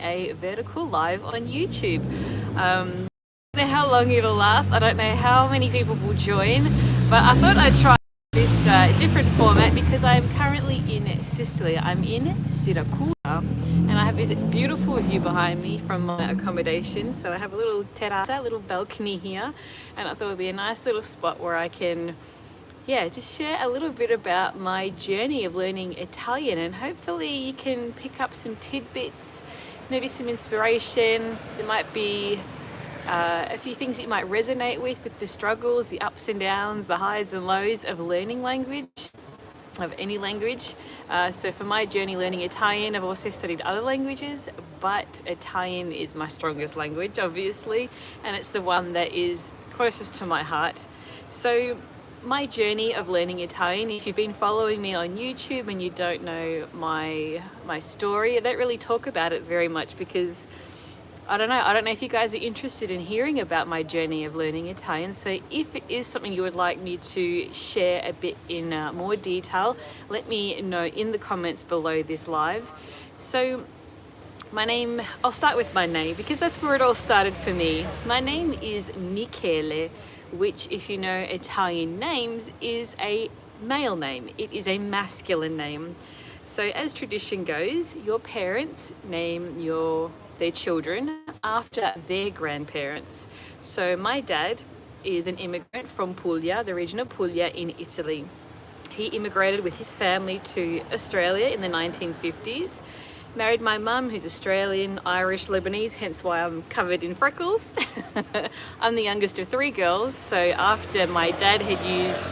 a vertical live on YouTube. I don't know how long it'll last. I don't know how many people will join, but I thought I'd try this different format because I'm currently in Sicily. I'm in Syracuse, and I have this beautiful view behind me from my accommodation. So I have a little terrazza, a little balcony here, and I thought it would be a nice little spot where I can just share a little bit about my journey of learning Italian, and hopefully you can pick up some tidbits, maybe some inspiration. There might be a few things that you might resonate with the struggles, the ups and downs, the highs and lows of learning language, of any language. So for my journey learning Italian, I've also studied other languages, but Italian is my strongest language, obviously, and it's the one that is closest to my heart. So my journey of learning Italian, if you've been following me on YouTube and you don't know my story, I don't really talk about it very much because I don't know if you guys are interested in hearing about my journey of learning Italian. So if it is something you would like me to share a bit in more detail, let me know in the comments below this live. So I'll start with my name because that's where it all started for me. My name is Michele, which, if you know Italian names, is a male name. It is a masculine name. So as tradition goes, your parents name their children after their grandparents. So my dad is an immigrant from Puglia, the region of Puglia in Italy. He immigrated with his family to Australia in the 1950s, married my mum, who's Australian, Irish, Lebanese, hence why I'm covered in freckles. I'm the youngest of three girls, so after my dad had used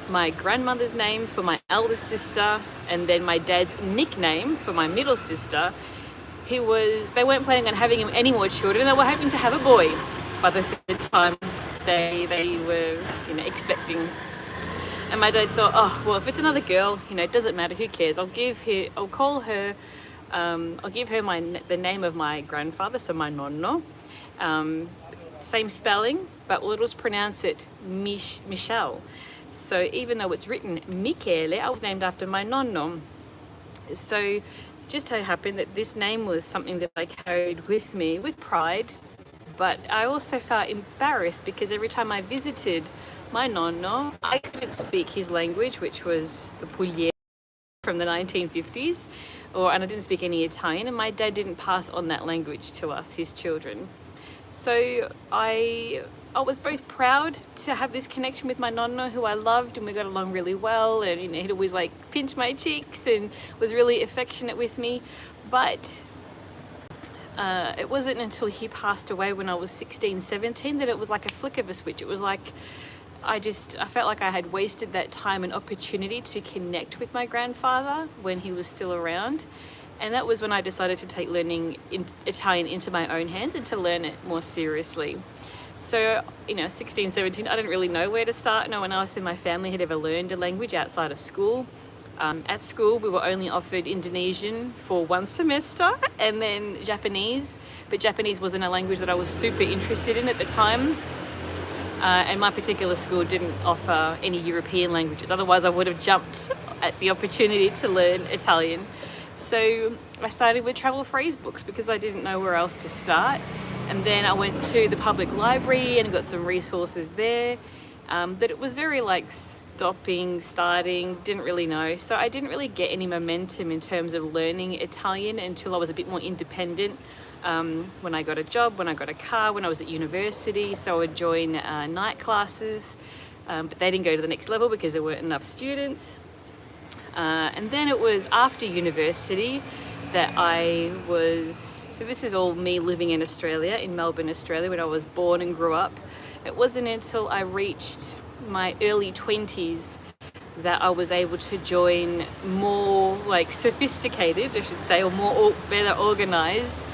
my grandmother's name for my eldest sister and then my dad's nickname for my middle sister, they weren't planning on having him any more children. They were hoping to have a boy by the third time they were expecting. And my dad thought, oh well, if it's another girl, it doesn't matter, who cares? I'll give her the name of my grandfather, so my nonno. Same spelling, but we'll just pronounce it Michele. So even though it's written Michele, I was named after my nonno. So just so happened that this name was something that I carried with me with pride, but I also felt embarrassed because every time I visited my nonno, I couldn't speak his language, which was the Pugliese from the 1950s, and I didn't speak any Italian, and my dad didn't pass on that language to us, his children. So I was both proud to have this connection with my nonno, who I loved, and we got along really well, and he'd always pinch my cheeks and was really affectionate with me. But it wasn't until he passed away when I was 16, 17 that it was like a flick of a switch. It was like I felt like I had wasted that time and opportunity to connect with my grandfather when he was still around. And that was when I decided to take learning Italian into my own hands and to learn it more seriously. So, 16, 17, I didn't really know where to start. No one else in my family had ever learned a language outside of school. At school, we were only offered Indonesian for one semester and then Japanese. But Japanese wasn't a language that I was super interested in at the time. And my particular school didn't offer any European languages. Otherwise, I would have jumped at the opportunity to learn Italian. So I started with travel phrase books because I didn't know where else to start. And then I went to the public library and got some resources there. But it was very stopping, starting, didn't really know. So I didn't really get any momentum in terms of learning Italian until I was a bit more independent. When I got a job, when I got a car, when I was at university. So I would join night classes, but they didn't go to the next level because there weren't enough students. And then it was after university that so this is all me living in Australia, in Melbourne, Australia, when I was born and grew up. It wasn't until I reached my early 20s that I was able to join more sophisticated, I should say, or better organized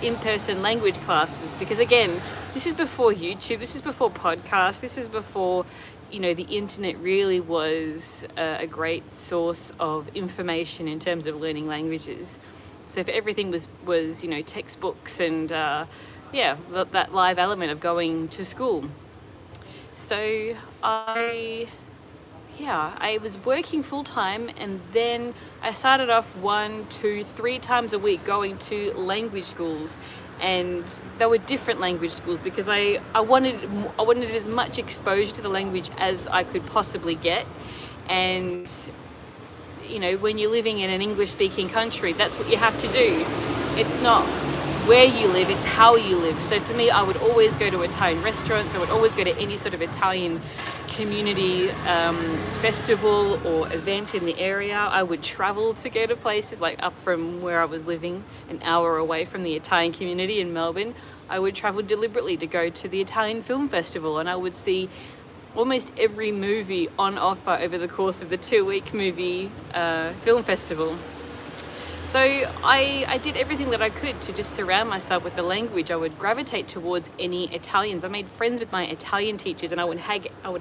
in-person language classes. Because again, this is before YouTube, this is before podcasts, this is before the internet really was a great source of information in terms of learning languages. So if everything was textbooks and that live element of going to school. So I yeah, I was working full time, and then I started off 1, 2, 3 times a week going to language schools, and they were different language schools because I wanted as much exposure to the language as I could possibly get. And you know, when you're living in an English speaking country, that's what you have to do. It's not where you live, it's how you live. So for me, I would always go to Italian restaurants. I would always go to any sort of Italian community festival or event in the area. I would travel to go to places like up from where I was living, an hour away from the Italian community in Melbourne. I would travel deliberately to go to the Italian Film Festival, and I would see almost every movie on offer over the course of the 2-week movie film festival. So I did everything that I could to just surround myself with the language. I would gravitate towards any Italians. I made friends with my Italian teachers, and I would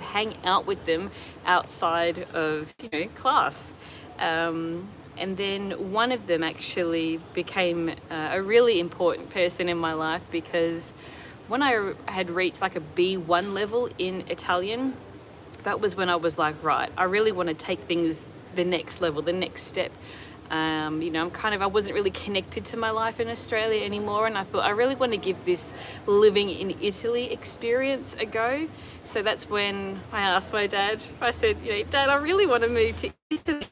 hang out with them outside of, you know, class. And then one of them actually became a really important person in my life, because when I had reached like a B1 level in Italian, that was when I was like, right, I really want to take things the next level, the next step. You know, I wasn't really connected to my life in Australia anymore, and I thought I really want to give this living in Italy experience a go. So that's when I asked my dad. I said, you know, Dad, I really want to move to Italy.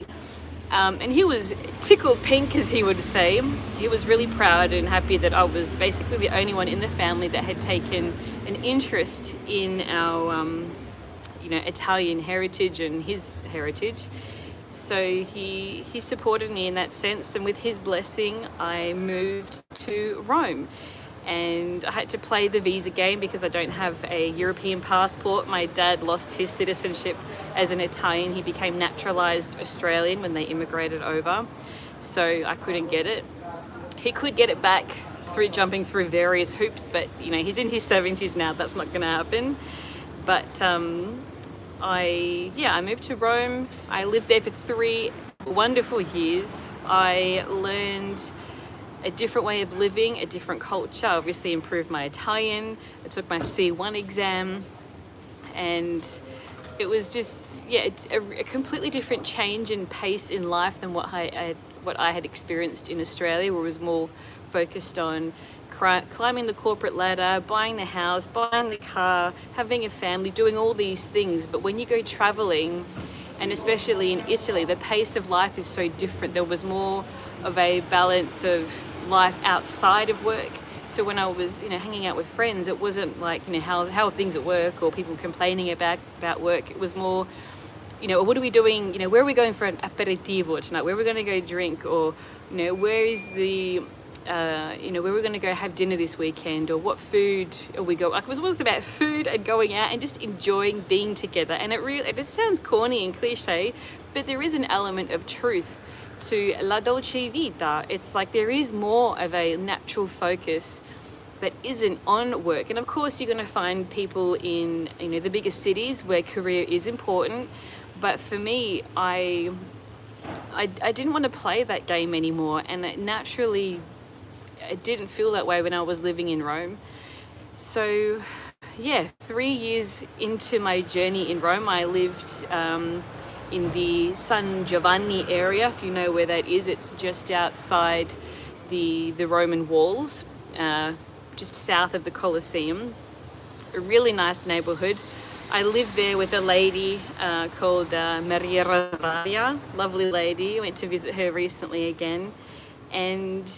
And he was tickled pink, as he would say. He was really proud and happy that I was basically the only one in the family that had taken an interest in our, you know, Italian heritage and his heritage. So he supported me in that sense, and with his blessing, I moved to Rome. And I had to play the visa game because I don't have a European passport. My dad lost his citizenship as an Italian. He became naturalized Australian when they immigrated over. So I couldn't get it. He could get it back through jumping through various hoops, but you know, he's in his 70s now. That's not going to happen. But I moved to Rome. I lived there for 3 wonderful years. I learned a different way of living, a different culture. I obviously improved my Italian. I took my C1 exam, and it was just, a completely different change in pace in life than what I had experienced in Australia, where it was more focused on climbing the corporate ladder, buying the house, buying the car, having a family, doing all these things. But when you go traveling, and especially in Italy, the pace of life is so different. There was more of a balance of life outside of work. So when I was, you know, hanging out with friends, it wasn't like, you know, how are things at work or people complaining about work. It was more, you know, what are we doing? You know, where are we going for an aperitivo tonight? Where are we going to go drink? Or, you know, where is the you know, where we're going to go have dinner this weekend, or what food are we go. Like, it was always about food and going out and just enjoying being together. And it sounds corny and cliche, but there is an element of truth to la dolce vita. It's like there is more of a natural focus that isn't on work. And of course, you're going to find people in, you know, the bigger cities where career is important. But for me, I didn't want to play that game anymore, and it didn't feel that way when I was living in Rome. So yeah, 3 years into my journey in Rome, I lived in the San Giovanni area. If you know where that is, it's just outside the Roman walls, just south of the Colosseum. A really nice neighborhood. I lived there with a lady called Maria Rosaria, lovely lady. I went to visit her recently again. And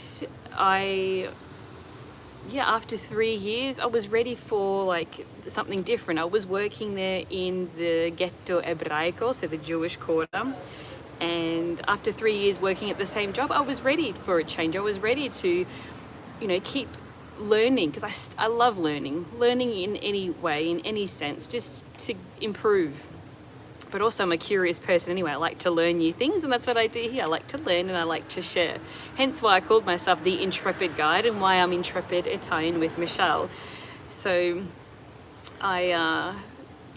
after 3 years, I was ready for like something different. I was working there in the ghetto ebraico, so the Jewish quarter. And after 3 years working at the same job, I was ready for a change. I was ready to, you know, keep learning, because I love learning in any way, in any sense, just to improve. But also I'm a curious person anyway. I like to learn new things, and that's what I do here. I like to learn and I like to share. Hence why I called myself the Intrepid Guide, and why I'm Intrepid Italian with Michele. So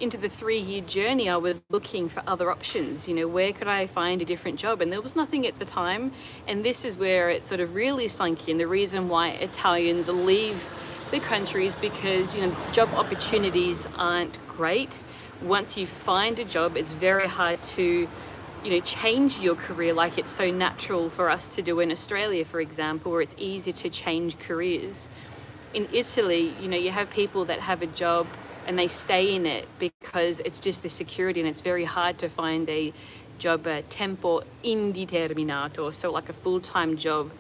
into the 3-year journey, I was looking for other options. You know, where could I find a different job? And there was nothing at the time. And this is where it sort of really sunk in. The reason why Italians leave the country is because, you know, job opportunities aren't great. once you find a job, it's very hard to, change your career like it's so natural for us to do in Australia, for example, where it's easy to change careers. In Italy, you have people that have a job and they stay in it because it's just the security, and it's very hard to find a job a tempo indeterminato, so like a full-time job.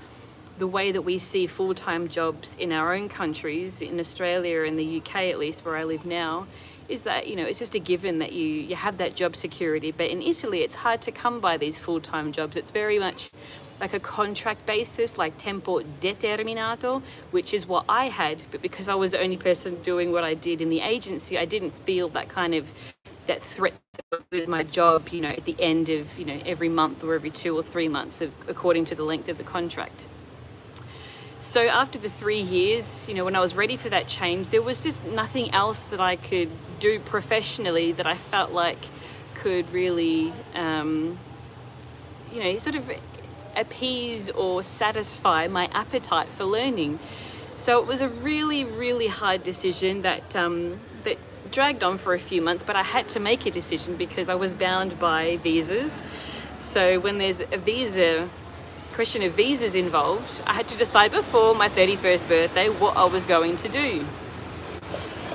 The way that we see full-time jobs in our own countries, in Australia and the UK at least, where I live now, is that, it's just a given that you have that job security. But in Italy, it's hard to come by these full-time jobs. It's very much like a contract basis, like tempo determinato, which is what I had. But because I was the only person doing what I did in the agency, I didn't feel that threat to lose my job, at the end of, every month or every 2 or 3 months, according to the length of the contract. So after the 3 years, when I was ready for that change, there was just nothing else that I could do professionally that I felt like could really, sort of appease or satisfy my appetite for learning. So it was a really, really hard decision that dragged on for a few months, but I had to make a decision because I was bound by visas. So when there's a question of visas involved, I had to decide before my 31st birthday what I was going to do.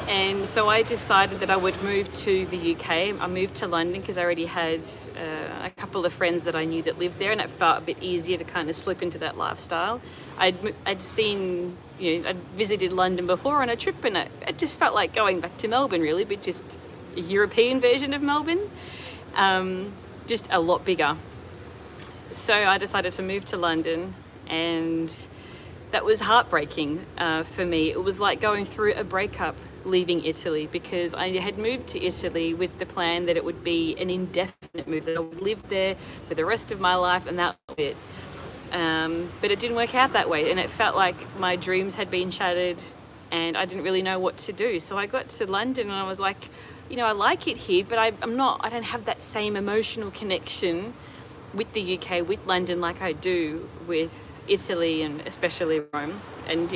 And so I decided that I would move to the UK. I moved to London because I already had a couple of friends that I knew that lived there, and it felt a bit easier to kind of slip into that lifestyle. I'd seen, I'd visited London before on a trip, and it just felt like going back to Melbourne really, but just a European version of Melbourne, just a lot bigger. So I decided to move to London, and that was heartbreaking for me. It was like going through a breakup, leaving Italy, because I had moved to Italy with the plan that it would be an indefinite move, that I would live there for the rest of my life, and that was it. But it didn't work out that way, and it felt like my dreams had been shattered and I didn't really know what to do. So I got to London and I was like, I like it here, but I don't have that same emotional connection with the UK, with London, like I do with Italy and especially Rome. And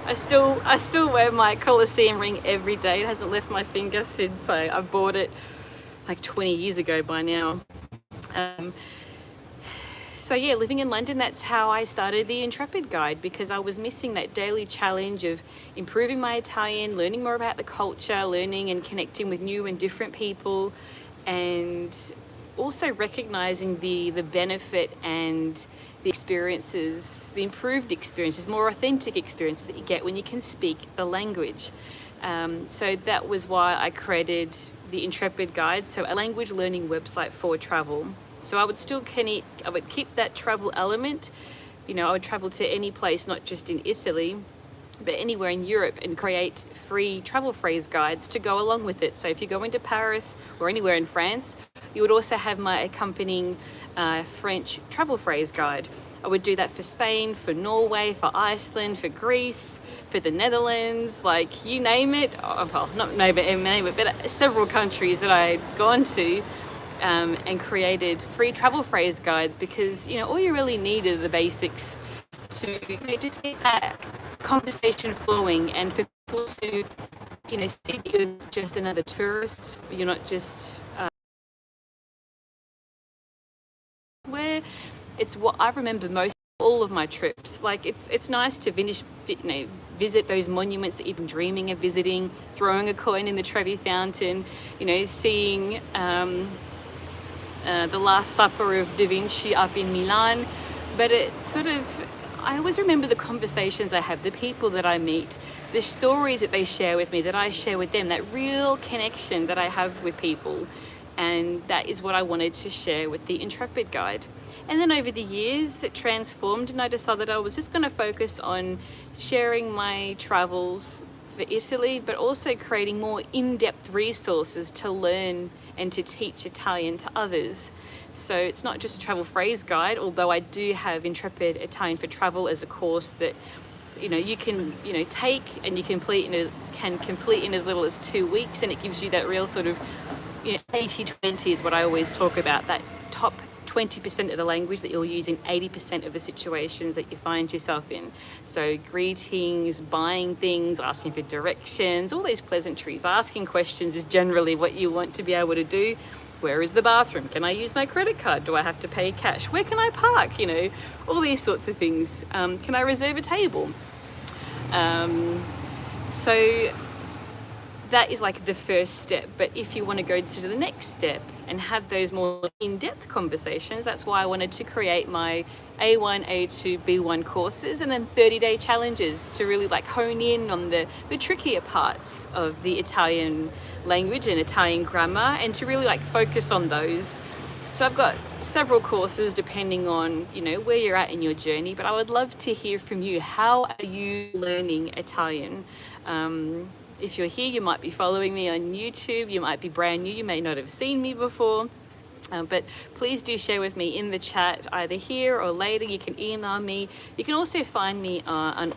I still wear my Colosseum ring every day. It hasn't left my finger since I bought it like 20 years ago by now. So yeah, living in London, that's how I started the Intrepid Guide, because I was missing that daily challenge of improving my Italian, learning more about the culture, learning and connecting with new and different people, and also recognizing the benefit and the experiences, the improved experiences, more authentic experiences that you get when you can speak the language. So that was why I created the Intrepid Guide, so a language learning website for travel. So I would still keep that travel element. I would travel to any place, not just in Italy, but anywhere in Europe, and create free travel phrase guides to go along with it. So if you're going to Paris or anywhere in France, you would also have my accompanying French travel phrase guide. I would do that for Spain, for Norway, for Iceland, for Greece, for the Netherlands, like you name it. Well, not name it, but several countries that I had gone to, and created free travel phrase guides, because all you really need are the basics to just get that conversation flowing, and for people to see that you're not just another tourist, you're not just where it's what I remember most of all of my trips. Like it's nice to visit those monuments that you've been dreaming of visiting, throwing a coin in the Trevi Fountain, seeing the Last Supper of Da Vinci up in Milan. But it's I always remember the conversations I have, the people that I meet, the stories that they share with me, that I share with them, that real connection that I have with people. And that is what I wanted to share with the Intrepid Guide. And then over the years, it transformed, and I decided I was just going to focus on sharing my travels for Italy, but also creating more in-depth resources to learn and to teach Italian to others. So it's not just a travel phrase guide, although I do have Intrepid Italian for Travel as a course that you can take and you can complete in as little as 2 weeks, and it gives you that real sort of 80-20 is what I always talk about, that top 20% of the language that you'll use in 80% of the situations that you find yourself in. So greetings, buying things, asking for directions, all these pleasantries. Asking questions is generally what you want to be able to do. Where is the bathroom? Can I use my credit card? Do I have to pay cash? Where can I park? You know, all these sorts of things. Can I reserve a table? So that is like the first step. But if you want to go to the next step and have those more in-depth conversations, that's why I wanted to create my A1, A2, B1 courses, and then 30-day challenges to really like hone in on the trickier parts of the Italian language and Italian grammar, and to really like focus on those. So I've got several courses depending on, you know, where you're at in your journey, but I would love to hear from you. How are you learning Italian? If you're here, you might be following me on YouTube, you might be brand new, you may not have seen me before, but please do share with me in the chat, either here or later. You can email me. You can also find me on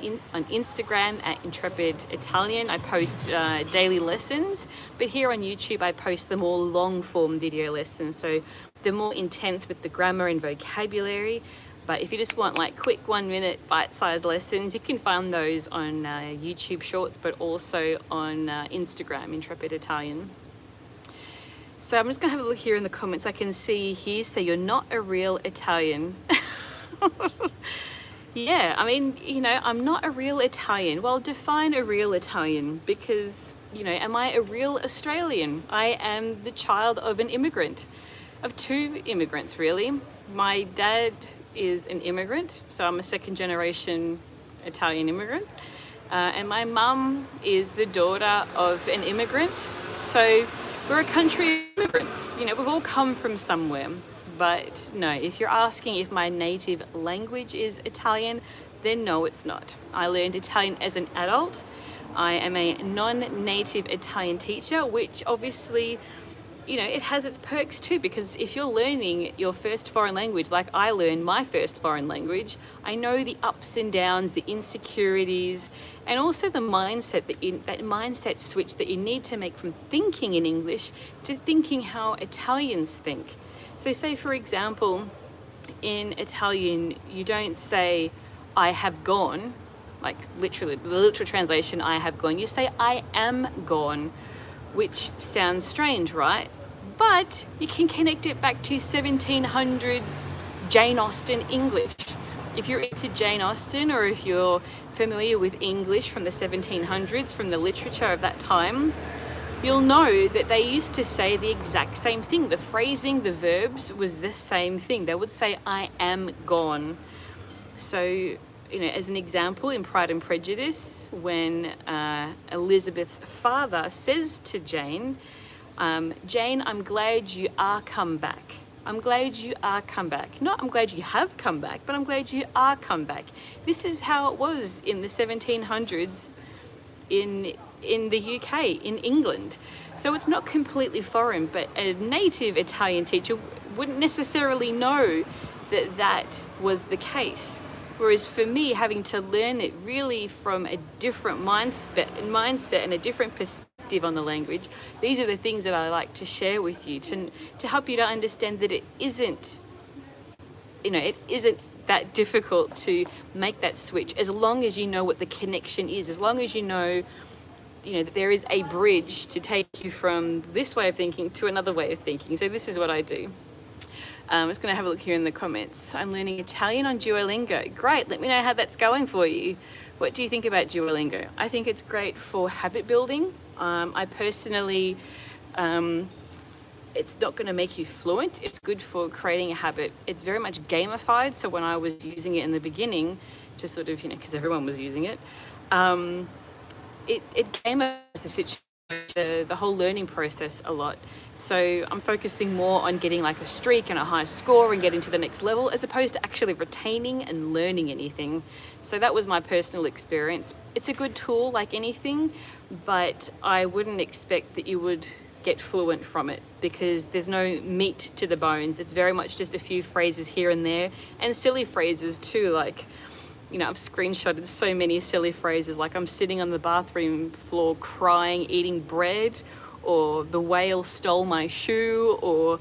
Instagram at Intrepid Italian. I post daily lessons, but here on YouTube I post the more long form video lessons, so they're more intense with the grammar and vocabulary. But if you just want like quick 1-minute bite-sized lessons, you can find those on YouTube Shorts, but also on Instagram, Intrepid Italian. So I'm just gonna have a look here in the comments. I can see here, so you're not a real Italian. Yeah, I mean, you know, I'm not a real Italian. Well, define a real Italian, because, you know, am I a real Australian? I am the child of an immigrant, of 2 immigrants really. My dad is an immigrant, so I'm a second generation Italian immigrant, and my mum is the daughter of an immigrant. So we're a country of immigrants, you know, we've all come from somewhere. But no, if you're asking if my native language is Italian, then no, it's not. I learned Italian as an adult. I am a non-native Italian teacher, which obviously, you know, it has its perks too, because if you're learning your first foreign language, like I learned my first foreign language, I know the ups and downs, the insecurities, and also the mindset, that mindset switch that you need to make from thinking in English to thinking how Italians think. So say, for example, in Italian, you don't say, I have gone, like literally, the literal translation, I have gone. You say, I am gone, which sounds strange, right? But you can connect it back to 1700s Jane Austen English. If you're into Jane Austen, or if you're familiar with English from the 1700s, from the literature of that time, you'll know that they used to say the exact same thing. The phrasing, the verbs was the same thing. They would say, I am gone. So, you know, as an example, in Pride and Prejudice, when Elizabeth's father says to Jane, Jane, I'm glad you are come back. I'm glad you are come back. Not I'm glad you have come back, but I'm glad you are come back. This is how it was in the 1700s in the UK, in England. So it's not completely foreign, but a native Italian teacher wouldn't necessarily know that that was the case. Whereas for me, having to learn it really from a different mindset and a different perspective on the language, these are the things that I like to share with you to help you to understand that it isn't, you know, it isn't that difficult to make that switch, as long as you know what the connection is, as long as you know that there is a bridge to take you from this way of thinking to another way of thinking. So this is what I do. I'm just going to have a look here in the comments. I'm learning Italian on Duolingo. Great, let me know how that's going for you. What do you think about Duolingo? I think it's great for habit building. I personally, it's not going to make you fluent. It's good for creating a habit. It's very much gamified. So when I was using it in the beginning, to sort of, because everyone was using it, it gamifies the situation, the whole learning process a lot. So I'm focusing more on getting like a streak and a high score and getting to the next level, as opposed to actually retaining and learning anything. So that was my personal experience. It's a good tool like anything, but I wouldn't expect that you would get fluent from it, because there's no meat to the bones. It's very much just a few phrases here and there, and silly phrases too, like, I've screenshotted so many silly phrases, like I'm sitting on the bathroom floor crying, eating bread, or the whale stole my shoe, or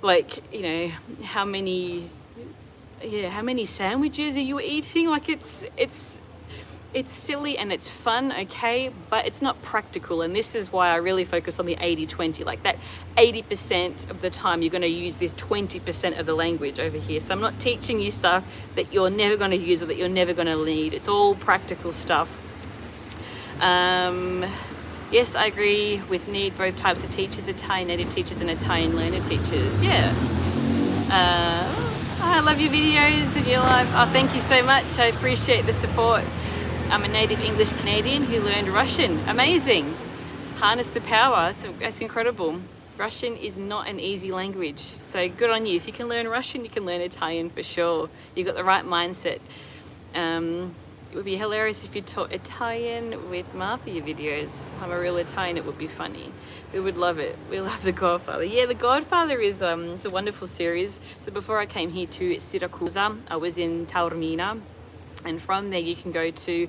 like, you know, how many sandwiches are you eating? Like, it's silly and it's fun, okay, but it's not practical. And this is why I really focus on the 80-20. Like, that 80% of the time you're going to use this 20% of the language over here. So I'm not teaching you stuff that you're never going to use or that you're never going to need. It's all practical stuff. Yes, I agree with need both types of teachers, Italian native teachers and Italian learner teachers. Yeah. I love your videos and your live. Oh, thank you so much. I appreciate the support. I'm a native English Canadian who learned Russian. Amazing. Harness the power. That's incredible. Russian is not an easy language. So good on you. If you can learn Russian, you can learn Italian for sure. You've got the right mindset. It would be hilarious if you taught Italian with Mark for your videos. I'm a real Italian, it would be funny. We would love it. We love The Godfather. Yeah, The Godfather is it's a wonderful series. So before I came here to Syracuse, I was in Taormina. And from there you can go to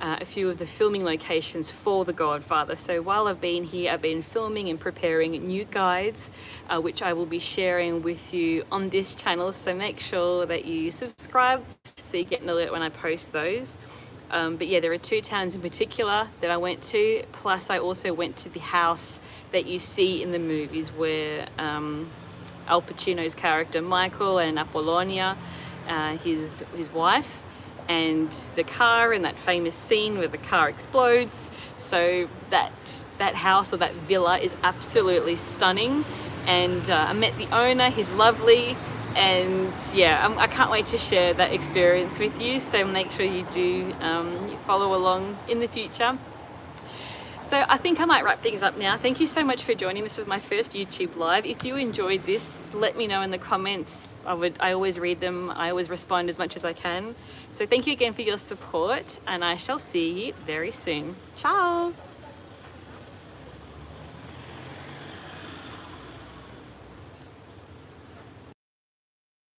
a few of the filming locations for The Godfather. So while I've been here, I've been filming and preparing new guides, which I will be sharing with you on this channel. So make sure that you subscribe so you get an alert when I post those. But yeah, there are 2 towns in particular that I went to. Plus I also went to the house that you see in the movies where Al Pacino's character Michael and Apollonia, his wife, and the car in that famous scene where the car explodes. So that house or that villa is absolutely stunning. And I met the owner, he's lovely. And yeah, I can't wait to share that experience with you. So make sure you do you follow along in the future. So I think I might wrap things up now. Thank you so much for joining. This is my first YouTube live. If you enjoyed this, let me know in the comments. I always read them. I always respond as much as I can. So thank you again for your support, and I shall see you very soon. Ciao.